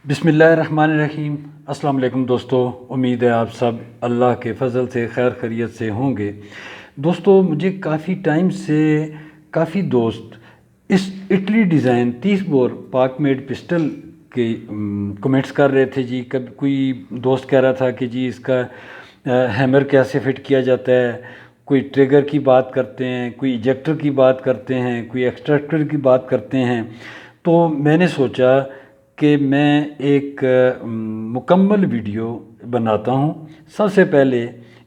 बिस्मिल्लाहिर्रहमानिर्रहीम। अस्सलाम वालेकुम दोस्तों, उम्मीद है आप सब अल्लाह के फ़ज़ल से खैर खैरियत से होंगे। दोस्तों, मुझे काफ़ी टाइम से काफ़ी दोस्त इस इटली डिज़ाइन 30 बोर पाक मेड पिस्टल के कमेंट्स कर रहे थे जी। कभी कोई दोस्त कह रहा था कि जी इसका हैमर कैसे फ़िट किया जाता है, कोई ट्रिगर की बात करते हैं, कोई इजेक्टर की बात करते हैं, कोई एक्सट्रैक्टर की बात करते हैं। तो मैंने सोचा कि मैं एक मुकम्मल वीडियो बनाता हूँ। सबसे पहले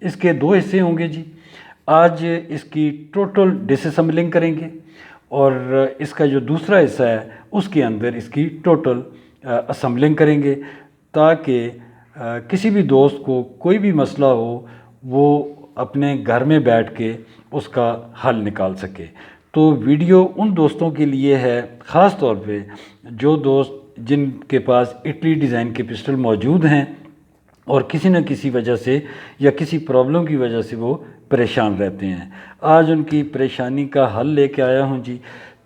इसके दो हिस्से होंगे जी। आज इसकी टोटल डिसअसेंबलिंग करेंगे और इसका जो दूसरा हिस्सा है उसके अंदर इसकी टोटल असेंबलिंग करेंगे, ताकि किसी भी दोस्त को कोई भी मसला हो वो अपने घर में बैठ के उसका हल निकाल सके। तो वीडियो उन दोस्तों के लिए है, ख़ास तौर पे जो दोस्त जिनके पास इटली डिज़ाइन के पिस्टल मौजूद हैं और किसी न किसी वजह से या किसी प्रॉब्लम की वजह से वो परेशान रहते हैं। आज उनकी परेशानी का हल लेके आया हूँ जी।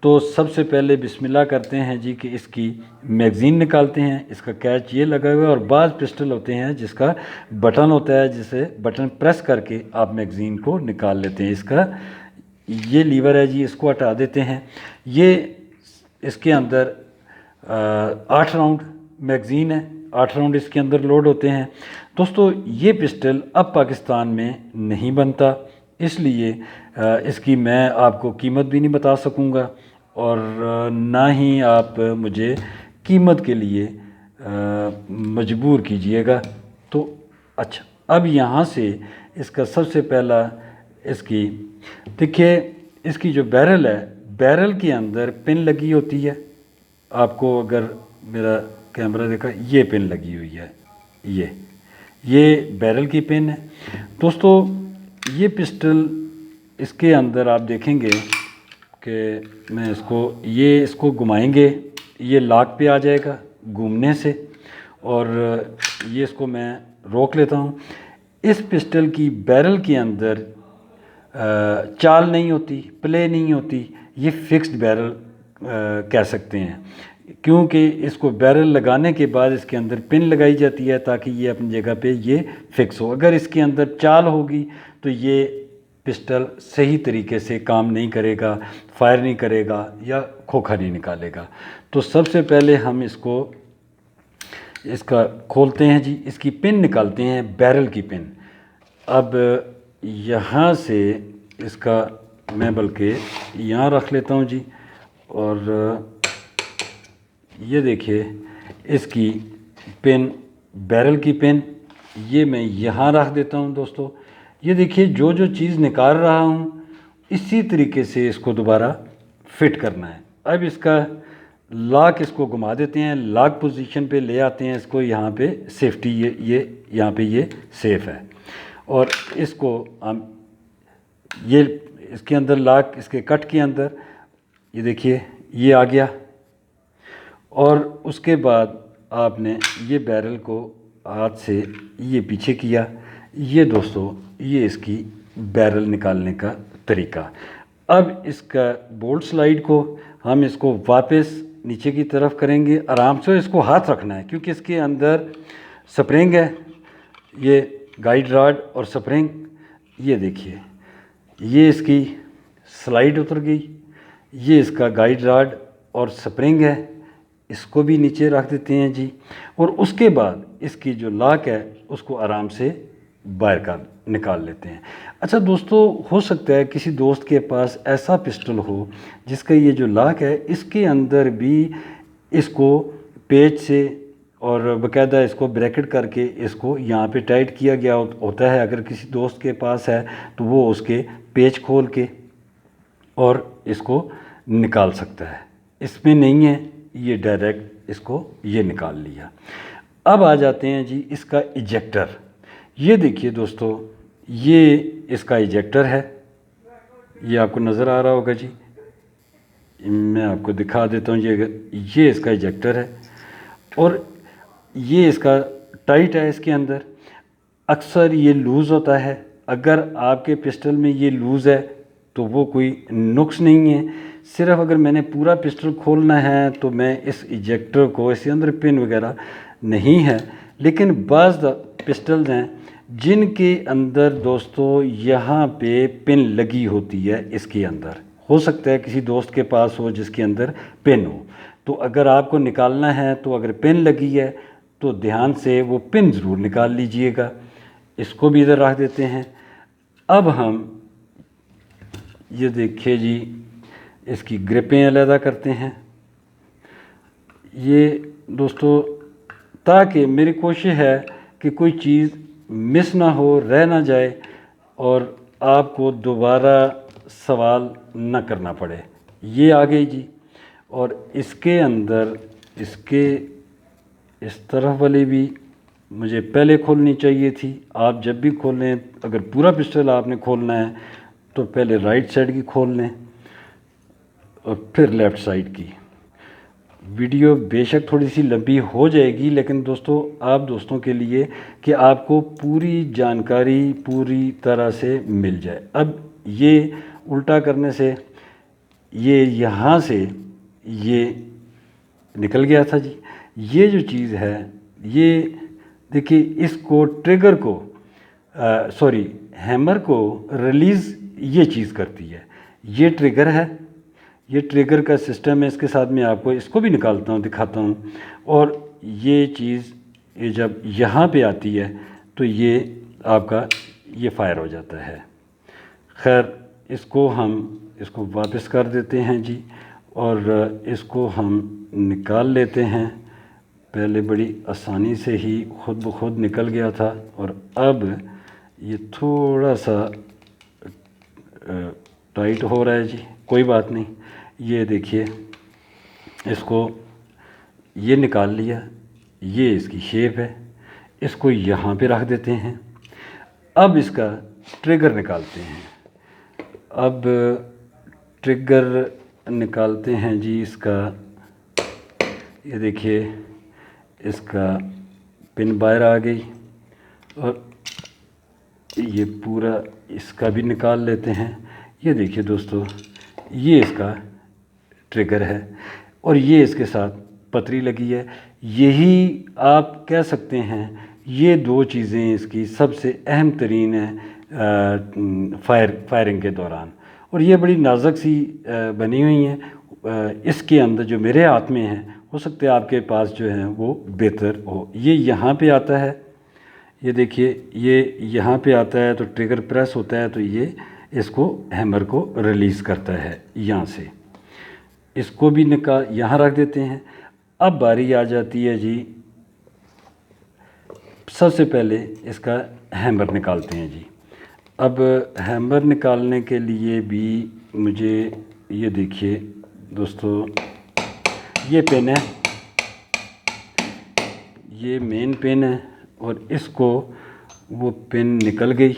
तो सबसे पहले बिस्मिल्लाह करते हैं जी कि इसकी मैगज़ीन निकालते हैं। इसका कैच ये लगा हुआ है और बाज़ पिस्टल होते हैं जिसका बटन होता है, जिसे बटन प्रेस करके आप मैगज़ीन को निकाल लेते हैं। इसका ये लीवर है जी, इसको हटा देते हैं। ये इसके अंदर 8 राउंड मैगज़ीन है, 8 राउंड इसके अंदर लोड होते हैं। दोस्तों, ये पिस्टल अब पाकिस्तान में नहीं बनता, इसलिए इसकी मैं आपको कीमत भी नहीं बता सकूंगा और ना ही आप मुझे कीमत के लिए मजबूर कीजिएगा। तो अच्छा, अब यहाँ से इसका सबसे पहला इसकी देखिए, इसकी जो बैरल है, बैरल के अंदर पिन लगी होती है। आपको अगर मेरा कैमरा देखा, ये पिन लगी हुई है, ये बैरल की पिन है। दोस्तों, ये पिस्टल इसके अंदर आप देखेंगे कि मैं इसको घुमाएंगे, ये लॉक पे आ जाएगा घूमने से, और ये इसको मैं रोक लेता हूँ। इस पिस्टल की बैरल के अंदर चाल नहीं होती, प्ले नहीं होती, ये फिक्स्ड बैरल कह सकते हैं, क्योंकि इसको बैरल लगाने के बाद इसके अंदर पिन लगाई जाती है ताकि ये अपनी जगह पे ये फिक्स हो। अगर इसके अंदर चाल होगी तो ये पिस्टल सही तरीके से काम नहीं करेगा, फायर नहीं करेगा या खोखा नहीं निकालेगा। तो सबसे पहले हम इसका खोलते हैं जी, इसकी पिन निकालते हैं, बैरल की पिन। अब यहाँ से इसका मैं बल्कि यहाँ रख लेता हूँ जी, और ये देखिए इसकी पिन, बैरल की पिन, ये मैं यहाँ रख देता हूँ। दोस्तों, ये देखिए जो जो चीज़ निकाल रहा हूँ इसी तरीके से इसको दोबारा फिट करना है। अब इसका लॉक, इसको घुमा देते हैं, लॉक पोजीशन पे ले आते हैं इसको। यहाँ पे सेफ्टी, ये यहाँ पे ये सेफ़ है, और इसको हम ये इसके अंदर लॉक, इसके कट के अंदर ये देखिए ये आ गया। और उसके बाद आपने ये बैरल को हाथ से ये पीछे किया। ये दोस्तों, ये इसकी बैरल निकालने का तरीका। अब इसका बोल्ट स्लाइड को हम इसको वापस नीचे की तरफ करेंगे। आराम से इसको हाथ रखना है क्योंकि इसके अंदर स्प्रिंग है, ये गाइड रॉड और स्प्रिंग। ये देखिए, ये इसकी स्लाइड उतर गई, ये इसका गाइड रॉड और स्प्रिंग है, इसको भी नीचे रख देते हैं जी। और उसके बाद इसकी जो लॉक है उसको आराम से बाहर का निकाल लेते हैं। अच्छा दोस्तों, हो सकता है किसी दोस्त के पास ऐसा पिस्टल हो जिसका ये जो लॉक है इसके अंदर भी इसको पेच से और बाकायदा इसको ब्रैकेट करके इसको यहाँ पे टाइट किया गया होता है। अगर किसी दोस्त के पास है तो वो उसके पेच खोल के और इसको निकाल सकता है। इसमें नहीं है, ये डायरेक्ट इसको ये निकाल लिया। अब आ जाते हैं जी इसका इजेक्टर। ये देखिए दोस्तों, ये इसका इजेक्टर है, ये आपको नज़र आ रहा होगा जी, मैं आपको दिखा देता हूँ। ये इसका इजेक्टर है और ये इसका टाइट है। इसके अंदर अक्सर ये लूज़ होता है। अगर आपके पिस्टल में ये लूज़ है तो वो कोई नुक्स नहीं है। सिर्फ अगर मैंने पूरा पिस्टल खोलना है तो मैं इस इजेक्टर को, इसके अंदर पिन वगैरह नहीं है, लेकिन बाज़ पिस्टल्स हैं जिनके अंदर दोस्तों यहाँ पे पिन लगी होती है। इसके अंदर हो सकता है किसी दोस्त के पास हो जिसके अंदर पिन हो, तो अगर आपको निकालना है तो अगर पिन लगी है तो ध्यान से वो पिन ज़रूर निकाल लीजिएगा। इसको भी इधर रख देते हैं। अब हम ये देखिए जी, इसकी ग्रिपें अलग करते हैं। ये दोस्तों, ताकि मेरी कोशिश है कि कोई चीज़ मिस ना हो, रह ना जाए और आपको दोबारा सवाल ना करना पड़े। ये आ गई जी। और इसके अंदर इसके इस तरफ वाली भी मुझे पहले खोलनी चाहिए थी। आप जब भी खोलें, अगर पूरा पिस्टल आपने खोलना है तो पहले राइट साइड की खोल लें और फिर लेफ़्ट साइड की। वीडियो बेशक थोड़ी सी लंबी हो जाएगी, लेकिन दोस्तों आप दोस्तों के लिए कि आपको पूरी जानकारी पूरी तरह से मिल जाए। अब ये उल्टा करने से ये यहाँ से ये निकल गया था जी। ये जो चीज़ है, ये देखिए, इसको ट्रिगर को सॉरी हैमर को रिलीज़ ये चीज़ करती है। ये ट्रिगर है, ये ट्रिगर का सिस्टम है। इसके साथ मैं आपको इसको भी निकालता हूँ, दिखाता हूँ। और ये चीज़ ये जब यहाँ पे आती है तो ये आपका ये फायर हो जाता है। खैर, इसको वापस कर देते हैं जी, और इसको हम निकाल लेते हैं। पहले बड़ी आसानी से ही खुद ब खुद निकल गया था, और अब ये थोड़ा सा टाइट हो रहा है जी। कोई बात नहीं, ये देखिए, इसको ये निकाल लिया। ये इसकी शेप है। इसको यहाँ पे रख देते हैं। अब इसका ट्रिगर निकालते हैं। अब ट्रिगर निकालते हैं जी इसका। ये देखिए, इसका पिन बाहर आ गई, और ये पूरा इसका भी निकाल लेते हैं। ये देखिए दोस्तों, ये इसका ट्रिगर है और ये इसके साथ पतरी लगी है। यही आप कह सकते हैं, ये दो चीज़ें इसकी सबसे अहम तरीन है फायरिंग के दौरान। और ये बड़ी नाजुक सी बनी हुई हैं। इसके अंदर जो मेरे हाथ में है, हो सकता है आपके पास जो है वो बेहतर हो। ये यहाँ पे आता है, ये देखिए, ये यहाँ पे आता है तो ट्रिगर प्रेस होता है तो ये इसको हैमर को रिलीज़ करता है यहाँ से। इसको भी यहाँ रख देते हैं। अब बारी आ जाती है जी, सबसे पहले इसका हैमर निकालते हैं जी। अब हैमर निकालने के लिए भी मुझे, ये देखिए दोस्तों, ये पेन है, ये मेन पेन है, और इसको वो पेन निकल गई।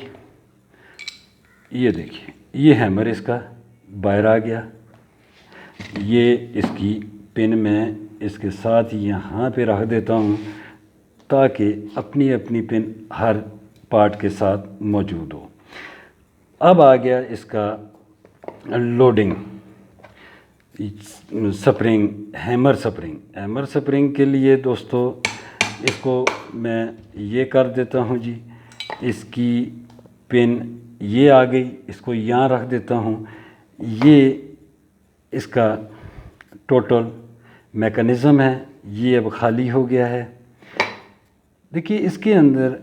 ये देखिए, ये हैमर इसका बाहर आ गया। ये इसकी पिन मैं इसके साथ यहाँ पे रख देता हूँ ताकि अपनी अपनी पिन हर पार्ट के साथ मौजूद हो। अब आ गया इसका लोडिंग स्प्रिंग, हैमर स्प्रिंग के लिए दोस्तों, इसको मैं ये कर देता हूँ जी। इसकी पिन ये आ गई, इसको यहाँ रख देता हूँ। ये इसका टोटल मैकेनिज़्म है, ये अब खाली हो गया है। देखिए, इसके अंदर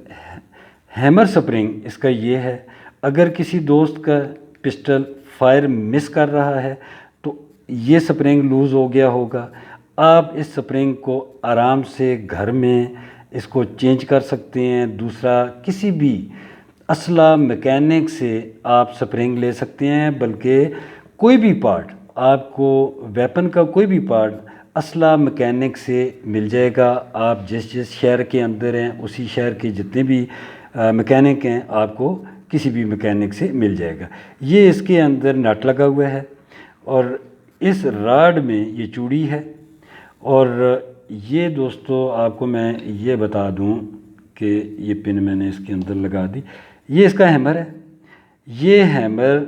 हैमर स्प्रिंग इसका ये है। अगर किसी दोस्त का पिस्टल फायर मिस कर रहा है तो ये स्प्रिंग लूज़ हो गया होगा। आप इस स्प्रिंग को आराम से घर में इसको चेंज कर सकते हैं। दूसरा, किसी भी असला मैकेनिक से आप स्प्रिंग ले सकते हैं। बल्कि कोई भी पार्ट आपको, वेपन का कोई भी पार्ट असला मैकेनिक से मिल जाएगा। आप जिस शहर के अंदर हैं, उसी शहर के जितने भी मैकेनिक हैं, आपको किसी भी मैकेनिक से मिल जाएगा। ये इसके अंदर नट लगा हुआ है, और इस राड में ये चूड़ी है। और ये दोस्तों, आपको मैं ये बता दूं कि ये पिन मैंने इसके अंदर लगा दी। ये इसका हैमर है। ये हैमर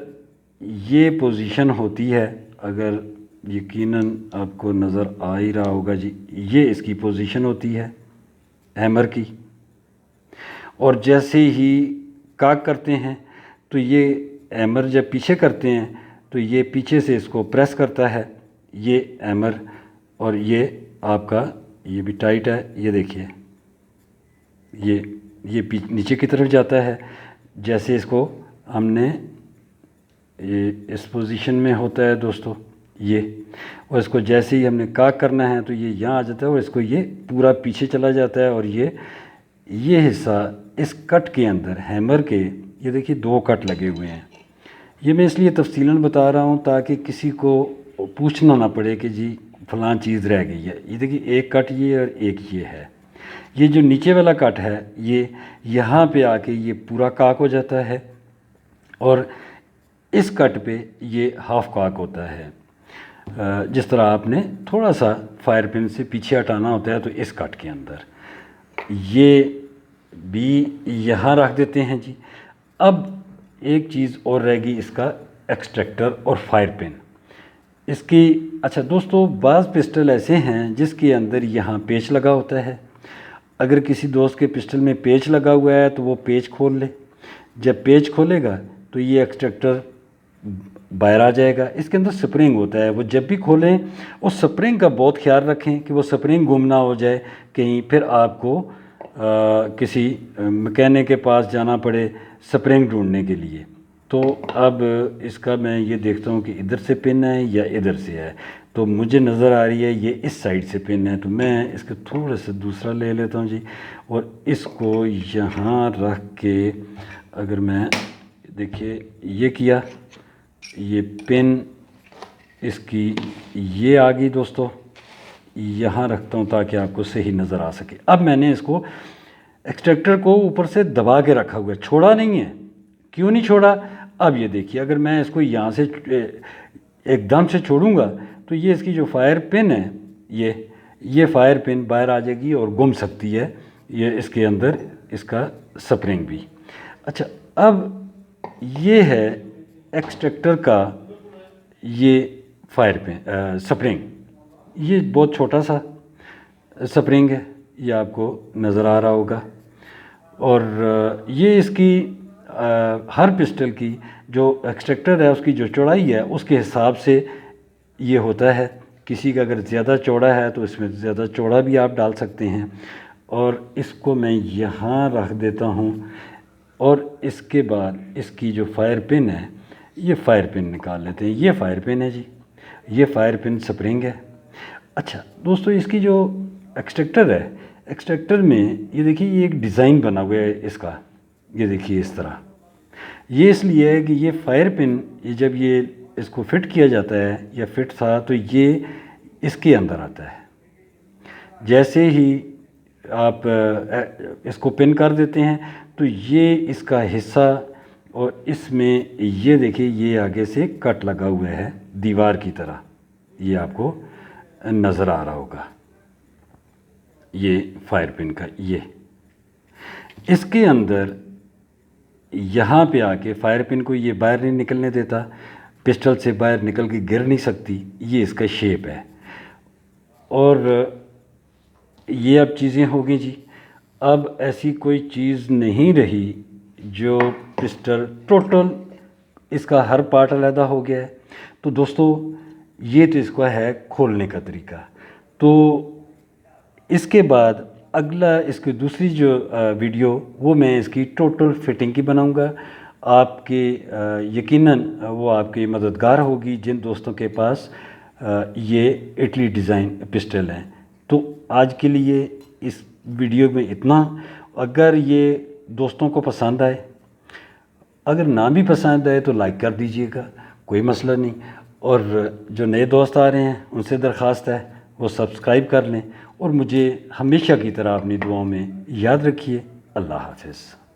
ये पोजीशन होती है, अगर यकीनन आपको नज़र आ ही रहा होगा जी, ये इसकी पोजीशन होती है हैमर की। और जैसे ही काक करते हैं तो ये हैमर जब पीछे करते हैं तो ये पीछे से इसको प्रेस करता है ये हैमर, और ये आपका ये भी टाइट है, ये देखिए ये नीचे की तरफ जाता है। जैसे इसको हमने ये इस पोजीशन में होता है दोस्तों ये, और इसको जैसे ही हमने काक करना है तो ये यहाँ आ जाता है और इसको ये पूरा पीछे चला जाता है। और ये हिस्सा इस कट के अंदर हैमर के, ये देखिए 2 कट लगे हुए हैं। ये मैं इसलिए तफसीलन बता रहा हूँ ताकि किसी को पूछना ना पड़े कि जी फ़लाँ चीज़ रह गई है। ये देखिए एक कट ये और एक ये है। ये जो नीचे वाला कट है ये यहाँ पे आके ये पूरा काक हो जाता है, और इस कट पे ये हाफ काक होता है। जिस तरह आपने थोड़ा सा फायर पिन से पीछे हटाना होता है, तो इस कट के अंदर ये भी यहाँ रख देते हैं जी। अब एक चीज़ और रहेगी, इसका एक्सट्रैक्टर और फायर पिन इसकी। अच्छा दोस्तों, बाज़ पिस्टल ऐसे हैं जिसके अंदर यहाँ पेच लगा होता है। अगर किसी दोस्त के पिस्टल में पेच लगा हुआ है तो वो पेच खोल ले। जब पेच खोलेगा तो ये एक्सट्रैक्टर बाहर आ जाएगा। इसके अंदर स्प्रिंग होता है, वो जब भी खोलें उस स्प्रिंग का बहुत ख्याल रखें कि वो स्प्रिंग गुम ना हो जाए कहीं, फिर आपको किसी मैकेनिक के पास जाना पड़े स्प्रिंग ढूंढने के लिए। तो अब इसका मैं ये देखता हूँ कि इधर से पिन है या इधर से है। तो मुझे नज़र आ रही है ये इस साइड से पिन है, तो मैं इसका थोड़ा सा दूसरा ले लेता हूँ जी, और इसको यहाँ रख के अगर मैं देखिए ये किया, ये पिन इसकी ये आ गई दोस्तों, यहाँ रखता हूँ ताकि आपको सही नज़र आ सके। अब मैंने इसको एक्सट्रैक्टर को ऊपर से दबा के रखा हुआ है, छोड़ा नहीं है। क्यों नहीं छोड़ा? अब ये देखिए, अगर मैं इसको यहाँ से एकदम से छोड़ूंगा तो ये इसकी जो फायर पिन है ये फायर पिन बाहर आ जाएगी और गुम सकती है ये इसके अंदर इसका स्प्रिंग भी। अच्छा, अब ये है एक्सट्रैक्टर का ये फायर पिन स्प्रिंग। ये बहुत छोटा सा स्प्रिंग है, ये आपको नज़र आ रहा होगा। और ये इसकी हर पिस्टल की जो एक्सट्रैक्टर है उसकी जो चौड़ाई है उसके हिसाब से ये होता है। किसी का अगर ज़्यादा चौड़ा है तो इसमें ज़्यादा चौड़ा भी आप डाल सकते हैं। और इसको मैं यहाँ रख देता हूँ, और इसके बाद इसकी जो फायर पिन है ये फायर पिन निकाल लेते हैं। ये फायर पिन है जी, ये फायर पिन स्प्रिंग है। अच्छा दोस्तों, इसकी जो एक्सट्रैक्टर है, एक्सट्रैक्टर में ये देखिए ये एक डिज़ाइन बना हुआ है इसका, ये देखिए इस तरह। ये इसलिए है कि ये फायर पिन ये जब ये इसको फिट किया जाता है या फिट था तो ये इसके अंदर आता है। जैसे ही आप इसको पिन कर देते हैं तो ये इसका हिस्सा, और इसमें ये देखिए ये आगे से कट लगा हुआ है दीवार की तरह, ये आपको नज़र आ रहा होगा। ये फायर पिन का ये इसके अंदर यहाँ पे आके फायर पिन को ये बाहर नहीं निकलने देता, पिस्टल से बाहर निकल के गिर नहीं सकती। ये इसका शेप है। और ये अब चीज़ें हो गई जी। अब ऐसी कोई चीज़ नहीं रही जो पिस्टल टोटल इसका हर पार्ट अलग हो गया है। तो दोस्तों ये तो इसका है खोलने का तरीका। तो इसके बाद अगला इसकी दूसरी जो वीडियो वो मैं इसकी टोटल फिटिंग की बनाऊंगा। आपके यकीनन वो आपकी मददगार होगी जिन दोस्तों के पास ये इटली डिज़ाइन पिस्टल हैं। तो आज के लिए इस वीडियो में इतना। अगर ये दोस्तों को पसंद आए, अगर ना भी पसंद आए तो लाइक कर दीजिएगा, कोई मसला नहीं। और जो नए दोस्त आ रहे हैं उनसे दरख्वास्त है वो सब्सक्राइब कर लें, और मुझे हमेशा की तरह अपनी दुआओं में याद रखिए। अल्लाह हाफ़िज़।